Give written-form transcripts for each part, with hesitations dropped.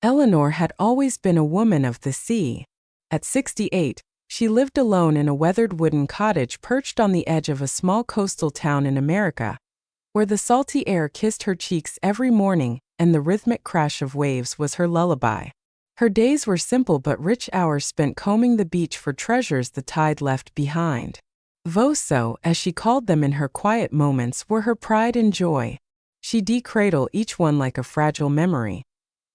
Eleanor had always been a woman of the sea. At 68, she lived alone in a weathered wooden cottage perched on the edge of a small coastal town in America, where the salty air kissed her cheeks every morning and the rhythmic crash of waves was her lullaby. Her days were simple but rich, hours spent combing the beach for treasures the tide left behind. Voso, as she called them in her quiet moments, were her pride and joy. She'd cradle each one like a fragile memory.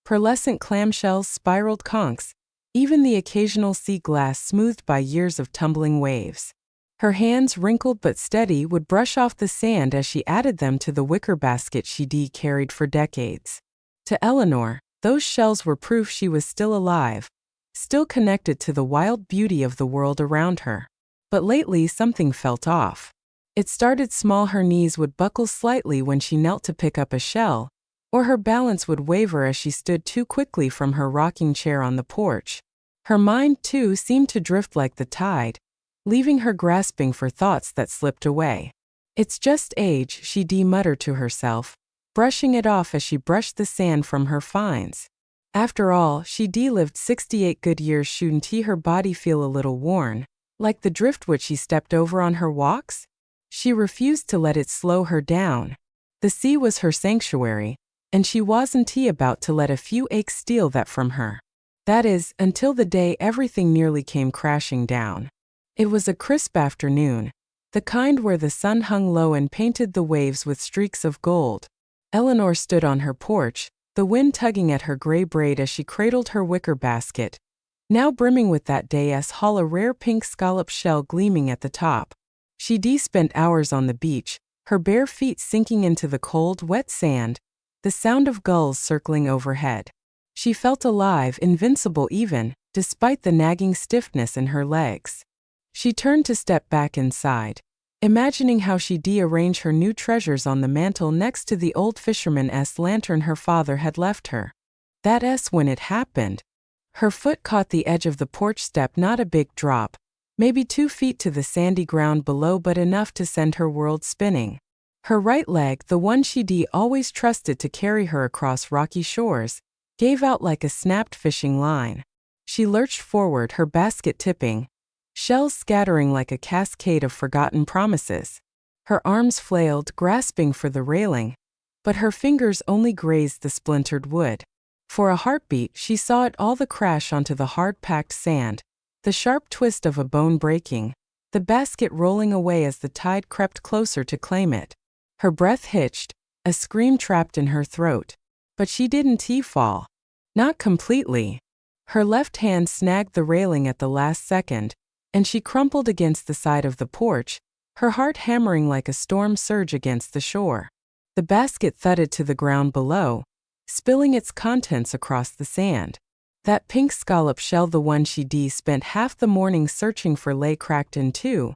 Pearlescent clamshells, spiraled conchs, even the occasional sea glass smoothed by years of tumbling waves. Her hands, wrinkled but steady, would brush off the sand as she added them to the wicker basket she'd carried for decades. To Eleanor, those shells were proof she was still alive, still connected to the wild beauty of the world around her. But lately something felt off. It started small. Her knees would buckle slightly when she knelt to pick up a shell, or her balance would waver as she stood too quickly from her rocking chair on the porch. Her mind, too, seemed to drift like the tide, leaving her grasping for thoughts that slipped away. "It's just age," she'd muttered to herself, brushing it off as she brushed the sand from her finds. After all, she'd lived 68 good years. Shouldn't her body feel a little worn, like the driftwood she stepped over on her walks? She refused to let it slow her down. The sea was her sanctuary, and she wasn't about to let a few aches steal that from her. That is, until the day everything nearly came crashing down. It was a crisp afternoon, the kind where the sun hung low and painted the waves with streaks of gold. Eleanor stood on her porch, the wind tugging at her gray braid as she cradled her wicker basket, now brimming with that day's haul, a rare pink scallop shell gleaming at the top. She'd spent hours on the beach, her bare feet sinking into the cold, wet sand, the sound of gulls circling overhead. She felt alive, invincible even, despite the nagging stiffness in her legs. She turned to step back inside, imagining how she'd arrange her new treasures on the mantel next to the old fisherman's lantern her father had left her. When it happened, her foot caught the edge of the porch step, not a big drop, maybe 2 feet to the sandy ground below, but enough to send her world spinning. Her right leg, the one she'd always trusted to carry her across rocky shores, gave out like a snapped fishing line. She lurched forward, her basket tipping, shells scattering like a cascade of forgotten promises. Her arms flailed, grasping for the railing, but her fingers only grazed the splintered wood. For a heartbeat, she saw it all, the crash onto the hard-packed sand, the sharp twist of a bone breaking, the basket rolling away as the tide crept closer to claim it. Her breath hitched, a scream trapped in her throat. But she didn't fall. Not completely. Her left hand snagged the railing at the last second, and she crumpled against the side of the porch, her heart hammering like a storm surge against the shore. The basket thudded to the ground below, spilling its contents across the sand. That pink scallop shell, the one she'd spent half the morning searching for, lay cracked in two,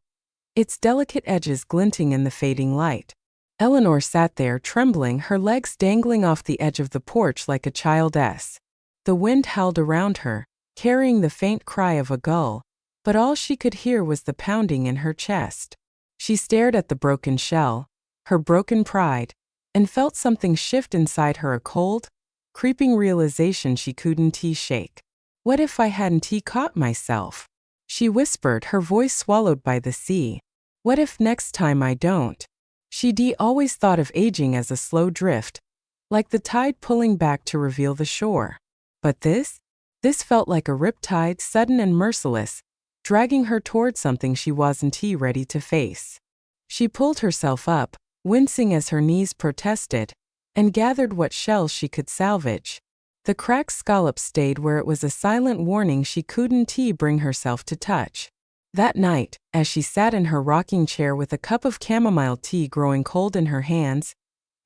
its delicate edges glinting in the fading light. Eleanor sat there, trembling, her legs dangling off the edge of the porch like a child's. The wind howled around her, carrying the faint cry of a gull, but all she could hear was the pounding in her chest. She stared at the broken shell, her broken pride, and felt something shift inside her, a cold, creeping realization she couldn't shake. "What if I hadn't caught myself?" she whispered, her voice swallowed by the sea. "What if next time I don't?" She'd always thought of aging as a slow drift, like the tide pulling back to reveal the shore. But this felt like a riptide, sudden and merciless, dragging her toward something she wasn't ready to face. She pulled herself up, wincing as her knees protested, and gathered what shells she could salvage. The cracked scallop stayed where it was, a silent warning she couldn't bring herself to touch. That night, as she sat in her rocking chair with a cup of chamomile tea growing cold in her hands,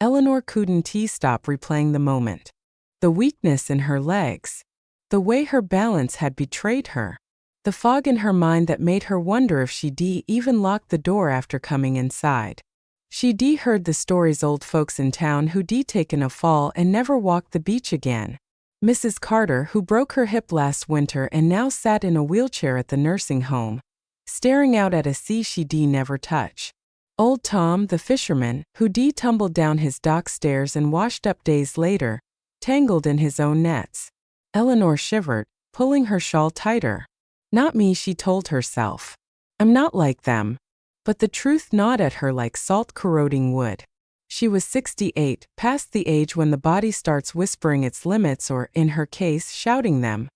Eleanor couldn't stop replaying the moment. The weakness in her legs, the way her balance had betrayed her, the fog in her mind that made her wonder if she'd even locked the door after coming inside. She'd heard the stories, old folks in town who'd taken a fall and never walked the beach again. Mrs. Carter, who broke her hip last winter and now sat in a wheelchair at the nursing home, staring out at a sea she'd never touch. Old Tom, the fisherman, who'd tumbled down his dock stairs and washed up days later, tangled in his own nets. Eleanor shivered, pulling her shawl tighter. Not me, she told herself. I'm not like them. But the truth gnawed at her like salt corroding wood. She was 68, past the age when the body starts whispering its limits or, in her case, shouting them.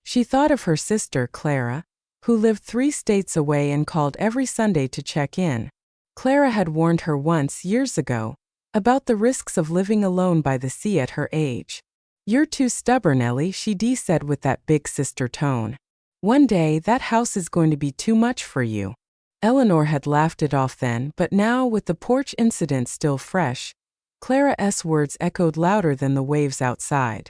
She thought of her sister, Clara, who lived 3 states away and called every Sunday to check in. Clara had warned her once, years ago, about the risks of living alone by the sea at her age. You're too stubborn, Ellie, she said with that big sister tone. One day, that house is going to be too much for you. Eleanor had laughed it off then, but now, with the porch incident still fresh, Clara's words echoed louder than the waves outside.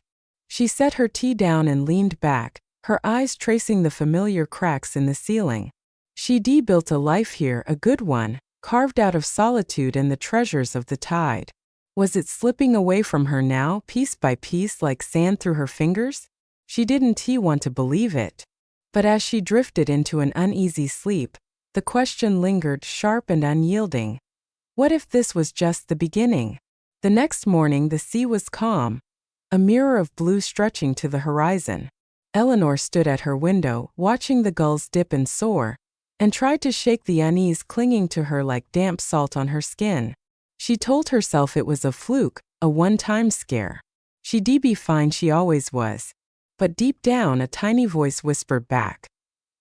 She set her tea down and leaned back, her eyes tracing the familiar cracks in the ceiling. She'd built a life here, a good one, carved out of solitude and the treasures of the tide. Was it slipping away from her now, piece by piece, like sand through her fingers? She didn't want to believe it. But as she drifted into an uneasy sleep, the question lingered, sharp and unyielding. What if this was just the beginning? The next morning the sea was calm, a mirror of blue stretching to the horizon. Eleanor stood at her window, watching the gulls dip and soar, and tried to shake the unease clinging to her like damp salt on her skin. She told herself it was a fluke, a one-time scare. She'd be fine, she always was. But deep down a tiny voice whispered back,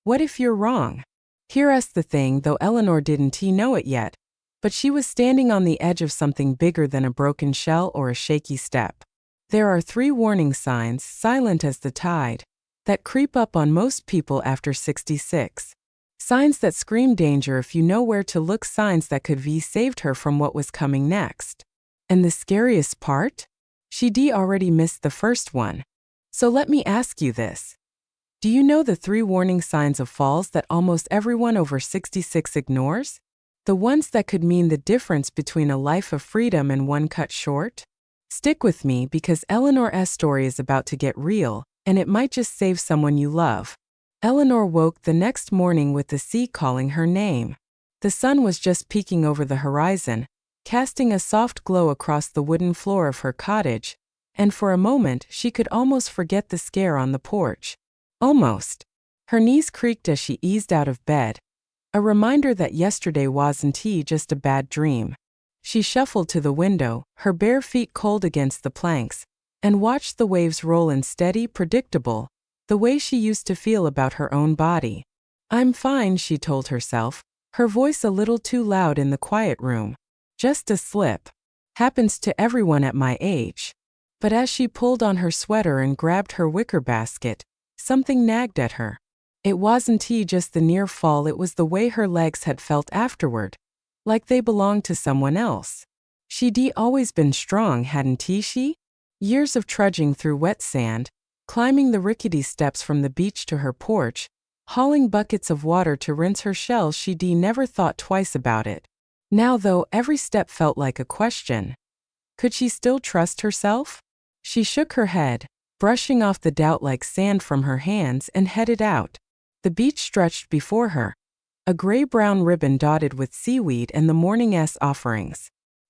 "What if you're wrong?" Here's the thing, though Eleanor didn't know it yet, but she was standing on the edge of something bigger than a broken shell or a shaky step. There are 3 warning signs, silent as the tide, that creep up on most people after 66. Signs that scream danger if you know where to look, signs that could have saved her from what was coming next. And the scariest part? She'd already missed the first one. So let me ask you this. Do you know the 3 warning signs of falls that almost everyone over 66 ignores? The ones that could mean the difference between a life of freedom and one cut short? Stick with me because Eleanor's story is about to get real, and it might just save someone you love. Eleanor woke the next morning with the sea calling her name. The sun was just peeking over the horizon, casting a soft glow across the wooden floor of her cottage, and for a moment she could almost forget the scare on the porch. Almost. Her knees creaked as she eased out of bed, a reminder that yesterday wasn't just a bad dream. She shuffled to the window, her bare feet cold against the planks, and watched the waves roll in steady, predictable, the way she used to feel about her own body. I'm fine, she told herself, her voice a little too loud in the quiet room. Just a slip. Happens to everyone at my age. But as she pulled on her sweater and grabbed her wicker basket, something nagged at her. It wasn't just the near fall, it was the way her legs had felt afterward, like they belonged to someone else. She'd always been strong, hadn't she? Years of trudging through wet sand, climbing the rickety steps from the beach to her porch, hauling buckets of water to rinse her shells. She'd never thought twice about it. Now, though, every step felt like a question. Could she still trust herself? She shook her head, brushing off the doubt like sand from her hands, and headed out. The beach stretched before her, a gray-brown ribbon dotted with seaweed and the morning's offerings.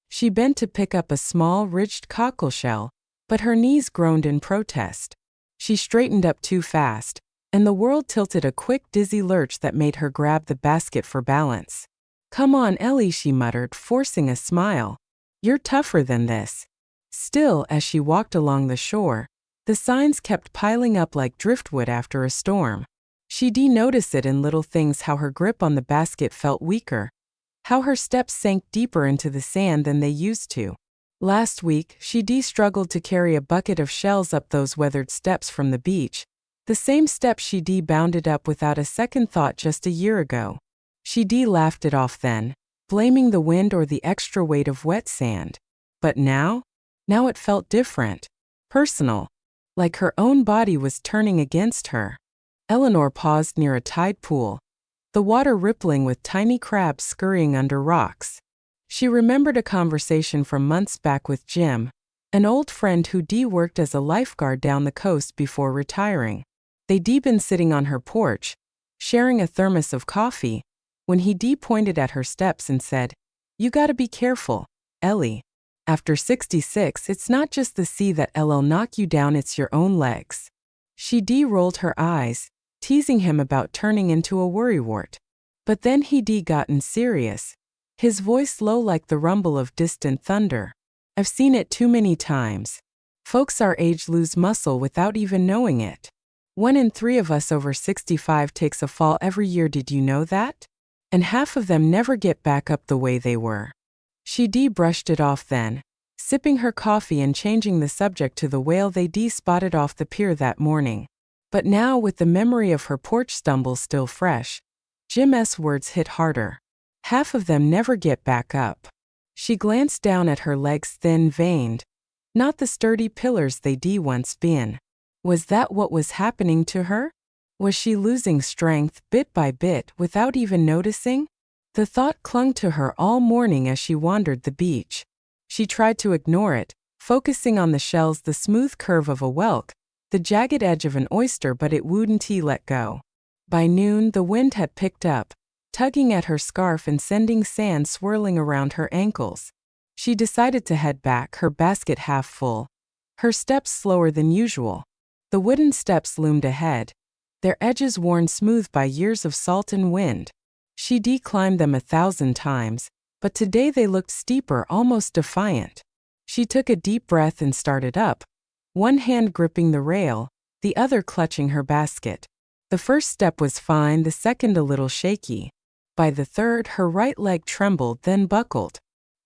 She bent to pick up a small, ridged cockleshell, but her knees groaned in protest. She straightened up too fast, and the world tilted a quick, dizzy lurch that made her grab the basket for balance. "Come on, Ellie," she muttered, forcing a smile. "You're tougher than this." Still, as she walked along the shore, the signs kept piling up like driftwood after a storm. She'd notice it in little things, how her grip on the basket felt weaker, how her steps sank deeper into the sand than they used to. Last week, she'd struggled to carry a bucket of shells up those weathered steps from the beach, the same steps she'd bounded up without a second thought just a year ago. She'd laughed it off then, blaming the wind or the extra weight of wet sand. But now it felt different, personal, like her own body was turning against her. Eleanor paused near a tide pool, the water rippling with tiny crabs scurrying under rocks. She remembered a conversation from months back with Jim, an old friend who worked as a lifeguard down the coast before retiring. They'd been sitting on her porch, sharing a thermos of coffee, when he pointed at her steps and said, "You gotta be careful, Ellie. After 66, it's not just the sea that'll knock you down, it's your own legs." She rolled her eyes, teasing him about turning into a worrywart. But then he gotten serious, his voice low like the rumble of distant thunder. I've seen it too many times. Folks our age lose muscle without even knowing it. 1 in 3 of us over 65 takes a fall every year, did you know that? And half of them never get back up the way they were. She brushed it off then, sipping her coffee and changing the subject to the whale they spotted off the pier that morning. But now, with the memory of her porch stumble still fresh, Jim's words hit harder. Half of them never get back up. She glanced down at her legs, thin-veined, not the sturdy pillars they once been. Was that what was happening to her? Was she losing strength bit by bit without even noticing? The thought clung to her all morning as she wandered the beach. She tried to ignore it, focusing on the shells, the smooth curve of a whelk, the jagged edge of an oyster, but it wouldn't let go. By noon, the wind had picked up, tugging at her scarf and sending sand swirling around her ankles. She decided to head back, her basket half full, her steps slower than usual. The wooden steps loomed ahead, their edges worn smooth by years of salt and wind. She climbed them 1,000 times, but today they looked steeper, almost defiant. She took a deep breath and started up, one hand gripping the rail, the other clutching her basket. The first step was fine, the second a little shaky. By the third, her right leg trembled, then buckled.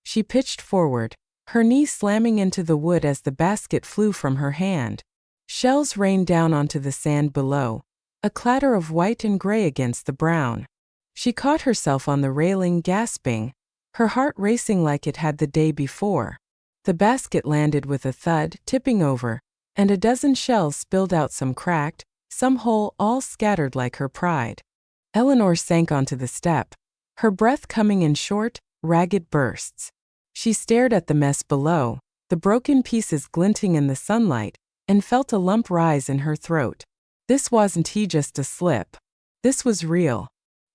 She pitched forward, her knee slamming into the wood as the basket flew from her hand. Shells rained down onto the sand below, a clatter of white and gray against the brown. She caught herself on the railing, gasping, her heart racing like it had the day before. The basket landed with a thud, tipping over, and a dozen shells spilled out, some cracked, some whole, all scattered like her pride. Eleanor sank onto the step, her breath coming in short, ragged bursts. She stared at the mess below, the broken pieces glinting in the sunlight, and felt a lump rise in her throat. This wasn't just a slip. This was real.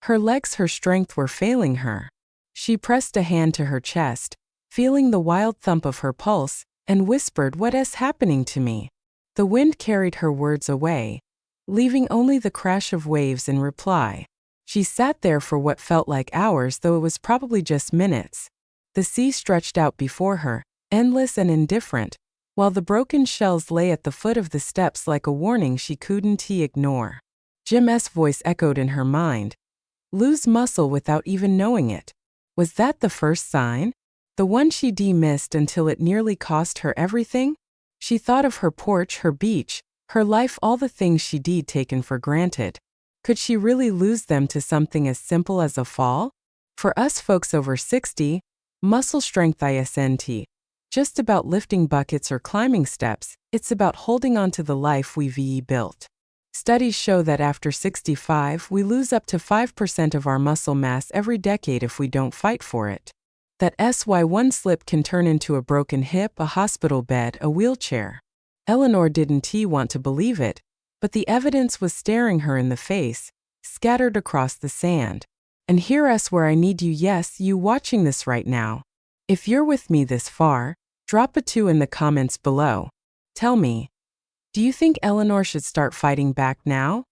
Her legs, her strength were failing her. She pressed a hand to her chest, feeling the wild thump of her pulse, and whispered, "What is happening to me?" The wind carried her words away, leaving only the crash of waves in reply. She sat there for what felt like hours, though it was probably just minutes. The sea stretched out before her, endless and indifferent, while the broken shells lay at the foot of the steps like a warning she couldn't ignore. Jim's voice echoed in her mind. Lose muscle without even knowing it. Was that the first sign? The one she missed until it nearly cost her everything? She thought of her porch, her beach, her life, all the things she'd taken for granted. Could she really lose them to something as simple as a fall? For us folks over 60, muscle strength isn't just about lifting buckets or climbing steps, it's about holding on to the life we've built. Studies show that after 65, we lose up to 5% of our muscle mass every decade if we don't fight for it. That's why one slip can turn into a broken hip, a hospital bed, a wheelchair. Eleanor didn't want to believe it, but the evidence was staring her in the face, scattered across the sand. And here's where I need you, yes, you watching this right now. If you're with me this far, drop a 2 in the comments below. Tell me, do you think Eleanor should start fighting back now?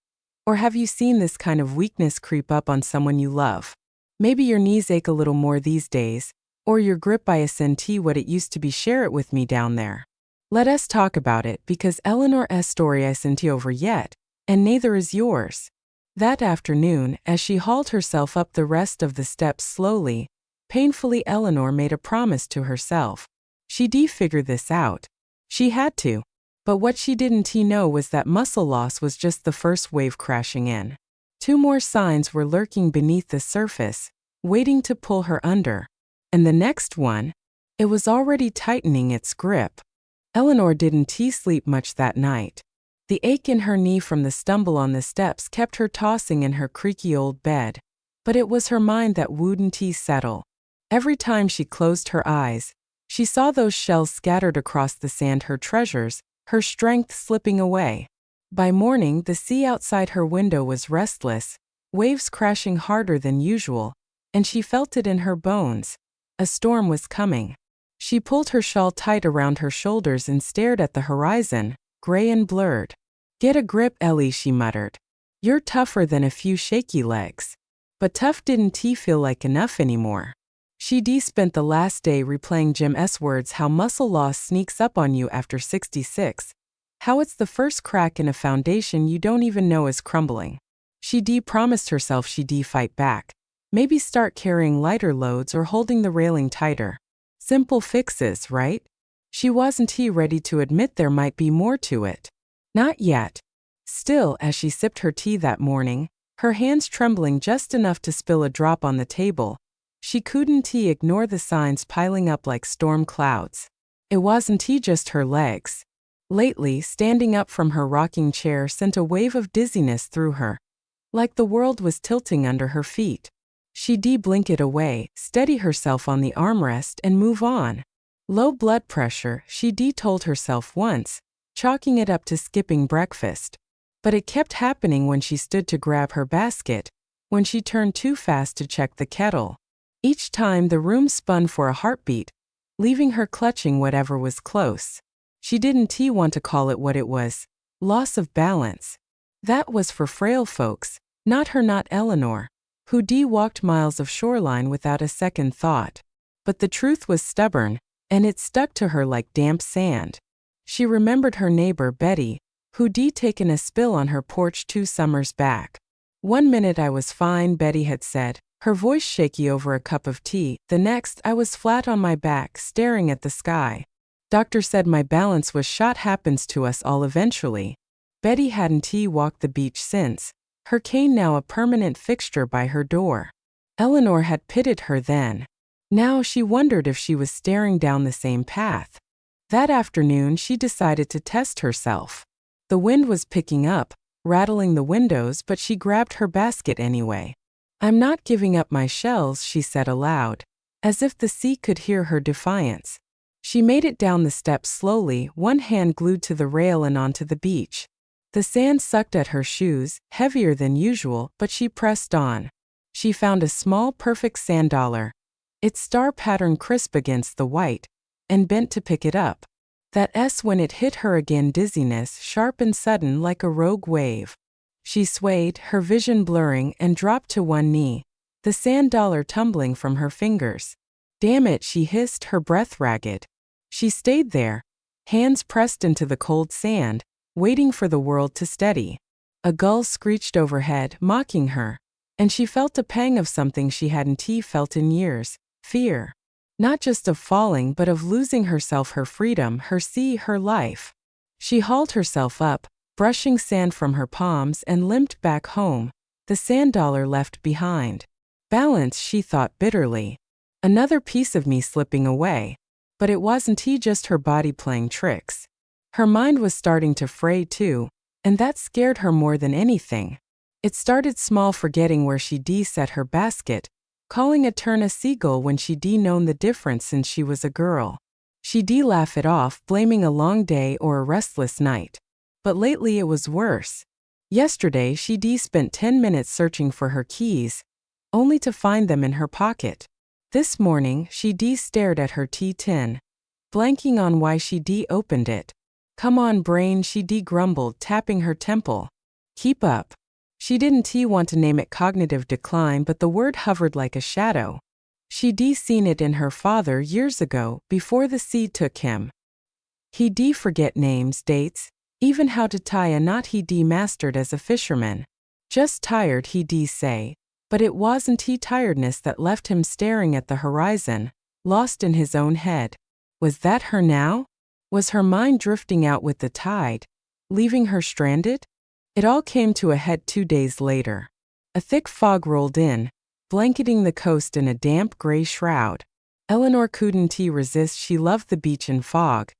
Or have you seen this kind of weakness creep up on someone you love? Maybe your knees ache a little more these days, or your grip isn't what it used to be. Share it with me down there. Let us talk about it, because Eleanor's story isn't over yet, and neither is yours. That afternoon, as she hauled herself up the rest of the steps slowly, painfully, Eleanor made a promise to herself. She'd figure this out. She had to. But what she didn't know was that muscle loss was just the first wave crashing in. 2 more signs were lurking beneath the surface, waiting to pull her under. And the next one, it was already tightening its grip. Eleanor didn't sleep much that night. The ache in her knee from the stumble on the steps kept her tossing in her creaky old bed. But it was her mind that wouldn't settle. Every time she closed her eyes, she saw those shells scattered across the sand, her treasures, her strength slipping away. By morning, the sea outside her window was restless, waves crashing harder than usual, and she felt it in her bones. A storm was coming. She pulled her shawl tight around her shoulders and stared at the horizon, gray and blurred. Get a grip, Ellie, she muttered. You're tougher than a few shaky legs. But tough didn't feel like enough anymore. She spent the last day replaying Jim S. words, how muscle loss sneaks up on you after 66, how it's the first crack in a foundation you don't even know is crumbling. She promised herself she'd fight back. Maybe start carrying lighter loads or holding the railing tighter. Simple fixes, right? She wasn't ready to admit there might be more to it. Not yet. Still, as she sipped her tea that morning, her hands trembling just enough to spill a drop on the table, she couldn't ignore the signs piling up like storm clouds. It wasn't just her legs. Lately, standing up from her rocking chair sent a wave of dizziness through her, like the world was tilting under her feet. She'd blink it away, steady herself on the armrest and move on. Low blood pressure, she told herself once, chalking it up to skipping breakfast. But it kept happening when she stood to grab her basket, when she turned too fast to check the kettle. Each time the room spun for a heartbeat, leaving her clutching whatever was close. She didn't want to call it what it was, loss of balance. That was for frail folks, not her, not Eleanor, who walked miles of shoreline without a second thought. But the truth was stubborn, and it stuck to her like damp sand. She remembered her neighbor Betty, who'd taken a spill on her porch 2 summers back. One minute I was fine, Betty had said, her voice shaky over a cup of tea. The next, I was flat on my back, staring at the sky. Doctor said my balance was shot. Happens to us all eventually. Betty hadn't walked the beach since, her cane now a permanent fixture by her door. Eleanor had pitied her then. Now she wondered if she was staring down the same path. That afternoon she decided to test herself. The wind was picking up, rattling the windows, but she grabbed her basket anyway. I'm not giving up my shells, she said aloud, as if the sea could hear her defiance. She made it down the steps slowly, one hand glued to the rail and onto the beach. The sand sucked at her shoes, heavier than usual, but she pressed on. She found a small, perfect sand dollar, its star pattern crisp against the white, and bent to pick it up. That S when it hit her again, dizziness, sharp and sudden like a rogue wave. She swayed, her vision blurring, and dropped to one knee, the sand dollar tumbling from her fingers. Damn it, she hissed, her breath ragged. She stayed there, hands pressed into the cold sand, waiting for the world to steady. A gull screeched overhead, mocking her, and she felt a pang of something she hadn't felt in years, fear. Not just of falling, but of losing herself, her freedom, her sea, her life. She hauled herself up, brushing sand from her palms, and limped back home, the sand dollar left behind. Balance, she thought bitterly. Another piece of me slipping away. But it wasn't just her body playing tricks. Her mind was starting to fray too, and that scared her more than anything. It started small, forgetting where she'd set her basket, calling a turn a seagull when she'd known the difference since she was a girl. She'd laugh it off, blaming a long day or a restless night. But lately it was worse. Yesterday she'd spent 10 minutes searching for her keys, only to find them in her pocket. This morning she'd stared at her tea tin, blanking on why she'd opened it. Come on, brain, she'd grumbled, tapping her temple. Keep up. She didn't want to name it cognitive decline, but the word hovered like a shadow. She'd seen it in her father years ago, before the sea took him. He'd forget names, dates, even how to tie a knot. He'd mastered as a fisherman. Just tired, he'd say, but it wasn't tiredness that left him staring at the horizon, lost in his own head. Was that her now? Was her mind drifting out with the tide, leaving her stranded? It all came to a head 2 days later. A thick fog rolled in, blanketing the coast in a damp gray shroud. Eleanor couldn't resist. She loved the beach and fog.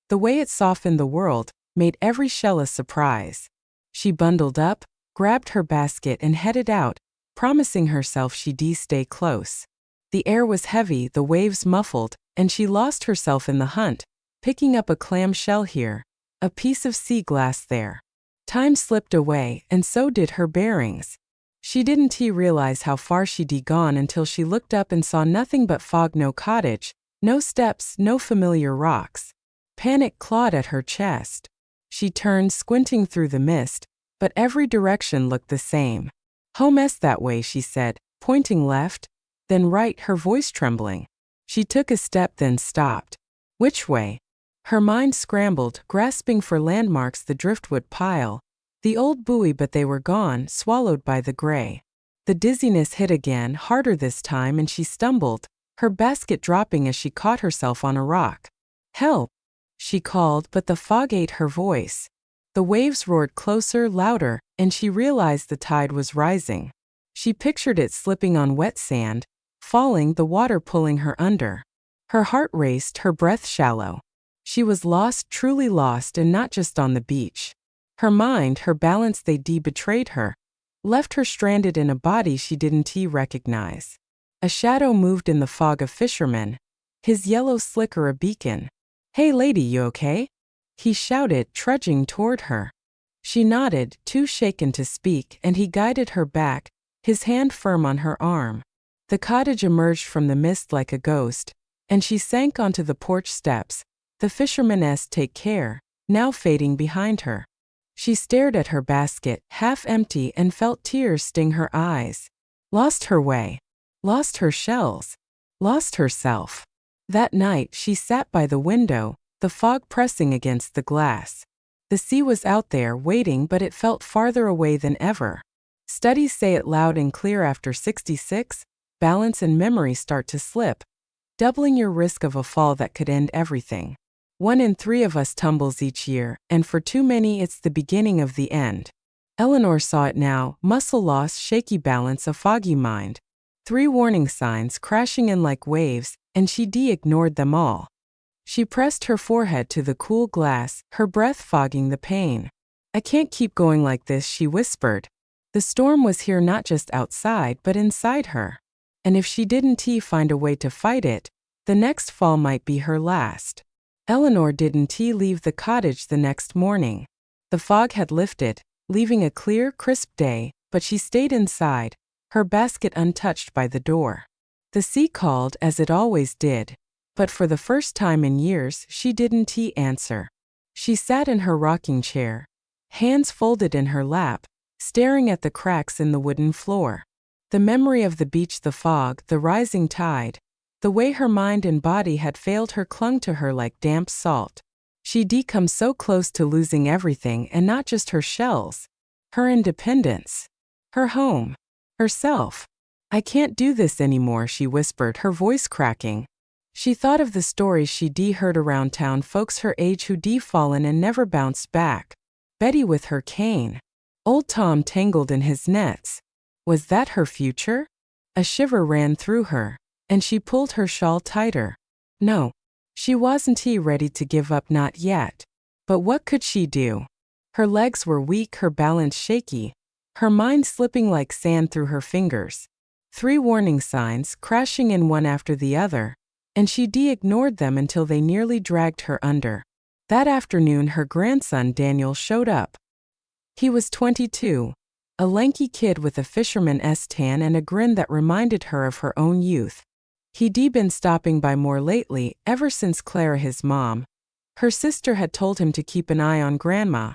The way it softened the world, made every shell a surprise. She bundled up, grabbed her basket and headed out, promising herself she'd stay close. The air was heavy, the waves muffled, and she lost herself in the hunt, picking up a clam shell here, a piece of sea glass there. Time slipped away, and so did her bearings. She didn't realize how far she'd gone until she looked up and saw nothing but fog, no cottage, no steps, no familiar rocks. Panic clawed at her chest. She turned, squinting through the mist, but every direction looked the same. Home's that way, she said, pointing left, then right, her voice trembling. She took a step, then stopped. Which way? Her mind scrambled, grasping for landmarks: the driftwood pile, the old buoy, but they were gone, swallowed by the gray. The dizziness hit again, harder this time, and she stumbled, her basket dropping as she caught herself on a rock. Help! She called, but the fog ate her voice. The waves roared closer, louder, and she realized the tide was rising. She pictured it slipping on wet sand, falling, the water pulling her under. Her heart raced, her breath shallow. She was lost, truly lost, and not just on the beach. Her mind, her balance, they betrayed her, left her stranded in a body she didn't recognize. A shadow moved in the fog, a fisherman, his yellow slicker a beacon. Hey lady, you okay? He shouted, trudging toward her. She nodded, too shaken to speak, and he guided her back, his hand firm on her arm. The cottage emerged from the mist like a ghost, and she sank onto the porch steps, the fisherman's "take care" now fading behind her. She stared at her basket, half empty, and felt tears sting her eyes. Lost her way. Lost her shells. Lost herself. That night she sat by the window, the fog pressing against the glass. The sea was out there, waiting, but it felt farther away than ever. Studies say it loud and clear: after 66, balance and memory start to slip, doubling your risk of a fall that could end everything. 1 in 3 of us tumbles each year, and for too many it's the beginning of the end. Eleanor saw it now: muscle loss, shaky balance, a foggy mind. 3 warning signs crashing in like waves, and she ignored them all. She pressed her forehead to the cool glass, her breath fogging the pain. I can't keep going like this, she whispered. The storm was here, not just outside, but inside her. And if she didn't find a way to fight it, the next fall might be her last. Eleanor didn't leave the cottage the next morning. The fog had lifted, leaving a clear, crisp day, but she stayed inside, her basket untouched by the door. The sea called, as it always did, but for the first time in years she didn't answer. She sat in her rocking chair, hands folded in her lap, staring at the cracks in the wooden floor. The memory of the beach, the fog, the rising tide, the way her mind and body had failed her clung to her like damp salt. She'd come so close to losing everything, and not just her shells, her independence, her home, herself. I can't do this anymore, she whispered, her voice cracking. She thought of the stories she'd heard around town, folks her age who'd fallen and never bounced back. Betty with her cane. Old Tom tangled in his nets. Was that her future? A shiver ran through her, and she pulled her shawl tighter. No, she wasn't ready to give up, not yet. But what could she do? Her legs were weak, her balance shaky, her mind slipping like sand through her fingers. 3 warning signs crashing in one after the other, and she'd ignored them until they nearly dragged her under. That afternoon her grandson Daniel showed up. He was 22, a lanky kid with a fisherman's tan and a grin that reminded her of her own youth. He'd been stopping by more lately, ever since Clara, his mom, her sister, had told him to keep an eye on Grandma.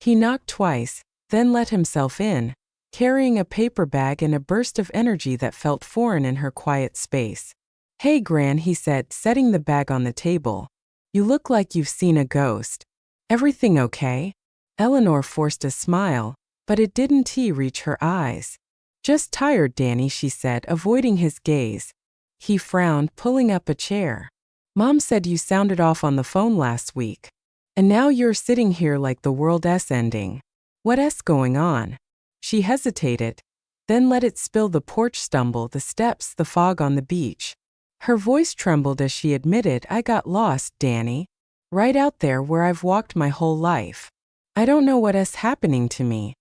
He knocked twice, then let himself in, carrying a paper bag and a burst of energy that felt foreign in her quiet space. Hey Gran, he said, setting the bag on the table. You look like you've seen a ghost. Everything okay? Eleanor forced a smile, but it didn't reach her eyes. Just tired, Danny, she said, avoiding his gaze. He frowned, pulling up a chair. Mom said you sounded off on the phone last week. And now you're sitting here like the world's ending. What's going on? She hesitated, then let it spill: the porch stumble, the steps, the fog on the beach. Her voice trembled as she admitted, I got lost, Danny. Right out there where I've walked my whole life. I don't know what's happening to me.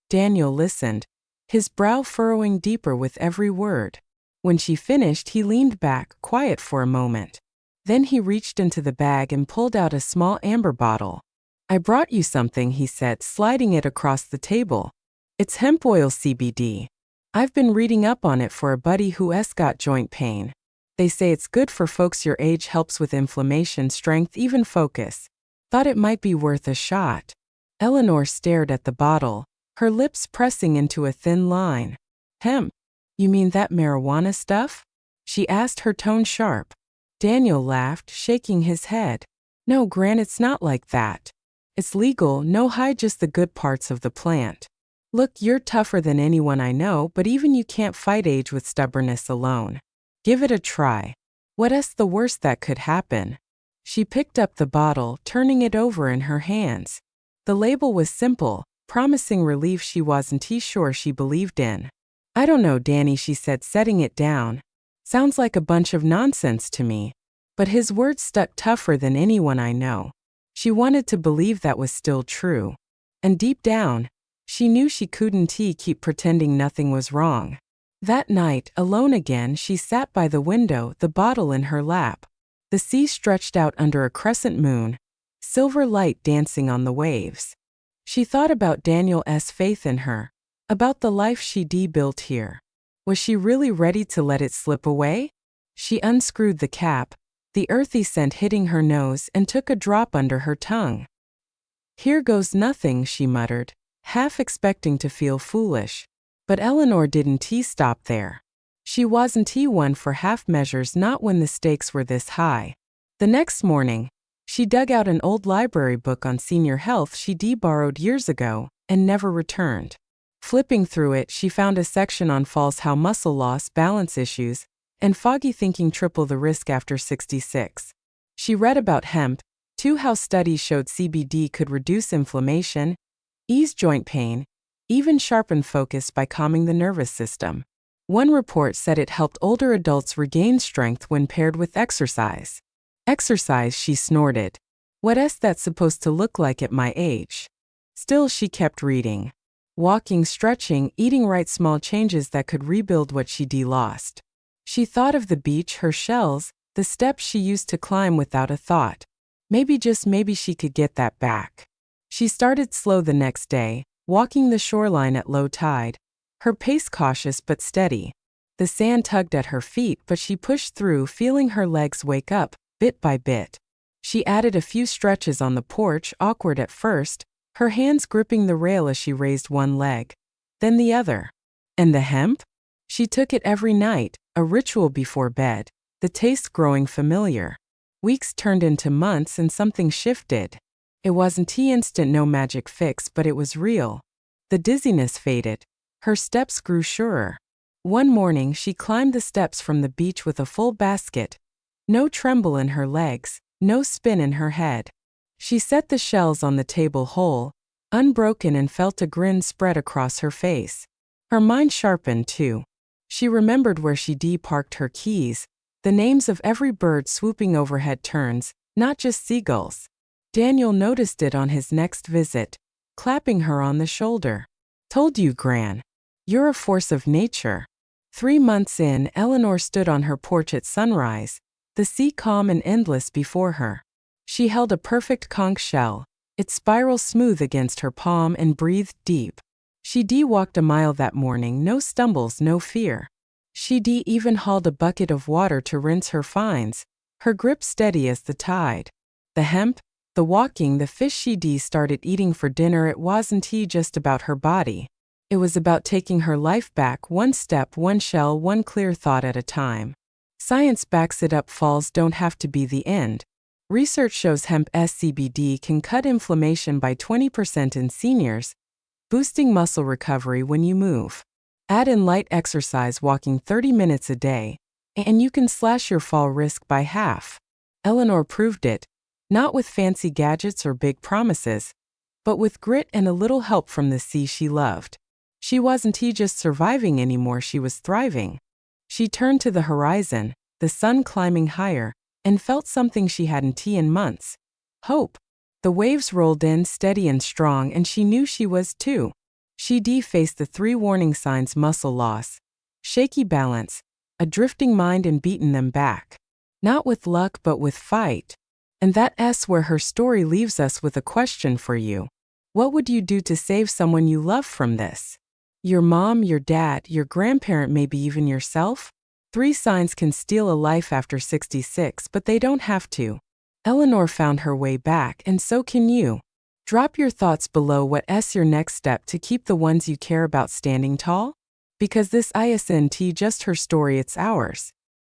Daniel listened, his brow furrowing deeper with every word. When she finished, he leaned back, quiet for a moment. Then he reached into the bag and pulled out a small amber bottle. I brought you something, he said, sliding it across the table. It's hemp oil, CBD. I've been reading up on it for a buddy who's got joint pain. They say it's good for folks your age, helps with inflammation, strength, even focus. Thought it might be worth a shot. Eleanor stared at the bottle, her lips pressing into a thin line. Hemp? You mean that marijuana stuff? She asked, her tone sharp. Daniel laughed, shaking his head. No, Gran, it's not like that. It's legal, no hide, just the good parts of the plant. Look, you're tougher than anyone I know, but even you can't fight age with stubbornness alone. Give it a try. What's the worst that could happen? She picked up the bottle, turning it over in her hands. The label was simple, promising relief she wasn't sure she believed in. I don't know, Danny, she said, setting it down. Sounds like a bunch of nonsense to me. But his words stuck tougher than anyone I know. She wanted to believe that was still true. And deep down, she knew she couldn't keep pretending nothing was wrong. That night, alone again, she sat by the window, the bottle in her lap. The sea stretched out under a crescent moon, silver light dancing on the waves. She thought about Daniel's faith in her, about the life she'd built here. Was she really ready to let it slip away? She unscrewed the cap, the earthy scent hitting her nose, and took a drop under her tongue. Here goes nothing, she muttered, half expecting to feel foolish. But Eleanor didn't stop there. She wasn't one for half measures, not when the stakes were this high. The next morning, she dug out an old library book on senior health she'd borrowed years ago and never returned. Flipping through it, she found a section on falls, how muscle loss, balance issues, and foggy thinking triple the risk after 66. She read about hemp, too, how studies showed CBD could reduce inflammation, ease joint pain, even sharpen focus by calming the nervous system. One report said it helped older adults regain strength when paired with exercise. Exercise, she snorted. What's that supposed to look like at my age? Still, she kept reading. Walking, stretching, eating right, small changes that could rebuild what she'd lost. She thought of the beach, her shells, the steps she used to climb without a thought. Maybe, just maybe, she could get that back. She started slow the next day, walking the shoreline at low tide, her pace cautious but steady. The sand tugged at her feet, but she pushed through, feeling her legs wake up, bit by bit. She added a few stretches on the porch, awkward at first, her hands gripping the rail as she raised one leg, then the other. And the hemp? She took it every night, a ritual before bed, the taste growing familiar. Weeks turned into months and something shifted. It wasn't instant, no magic fix, but it was real. The dizziness faded. Her steps grew surer. One morning, she climbed the steps from the beach with a full basket. No tremble in her legs, no spin in her head. She set the shells on the table whole, unbroken, and felt a grin spread across her face. Her mind sharpened too. She remembered where she'd parked her keys, the names of every bird swooping overhead turns, not just seagulls. Daniel noticed it on his next visit, clapping her on the shoulder. Told you, Gran. You're a force of nature. 3 months in, Eleanor stood on her porch at sunrise, the sea calm and endless before her. She held a perfect conch shell, its spiral smooth against her palm, and breathed deep. She'd walked a mile that morning, no stumbles, no fear. She'd even hauled a bucket of water to rinse her finds, her grip steady as the tide. The hemp, the walking, the fish she'd started eating for dinner, it wasn't just about her body. It was about taking her life back, one step, one shell, one clear thought at a time. Science backs it up, falls don't have to be the end. Research shows hemp CBD can cut inflammation by 20% in seniors, boosting muscle recovery when you move. Add in light exercise, walking 30 minutes a day, and you can slash your fall risk by half. Eleanor proved it, not with fancy gadgets or big promises, but with grit and a little help from the sea she loved. She wasn't just surviving anymore, she was thriving. She turned to the horizon, the sun climbing higher, and felt something she hadn't in months. Hope. The waves rolled in steady and strong, and she knew she was too. She'd faced the 3 warning signs: muscle loss, shaky balance, a drifting mind, and beaten them back. Not with luck, but with fight. And that's where her story leaves us with a question for you. What would you do to save someone you love from this? Your mom, your dad, your grandparent, maybe even yourself? 3 signs can steal a life after 66, but they don't have to. Eleanor found her way back, and so can you. Drop your thoughts below. What's your next step to keep the ones you care about standing tall? Because this isn't just her story, it's ours.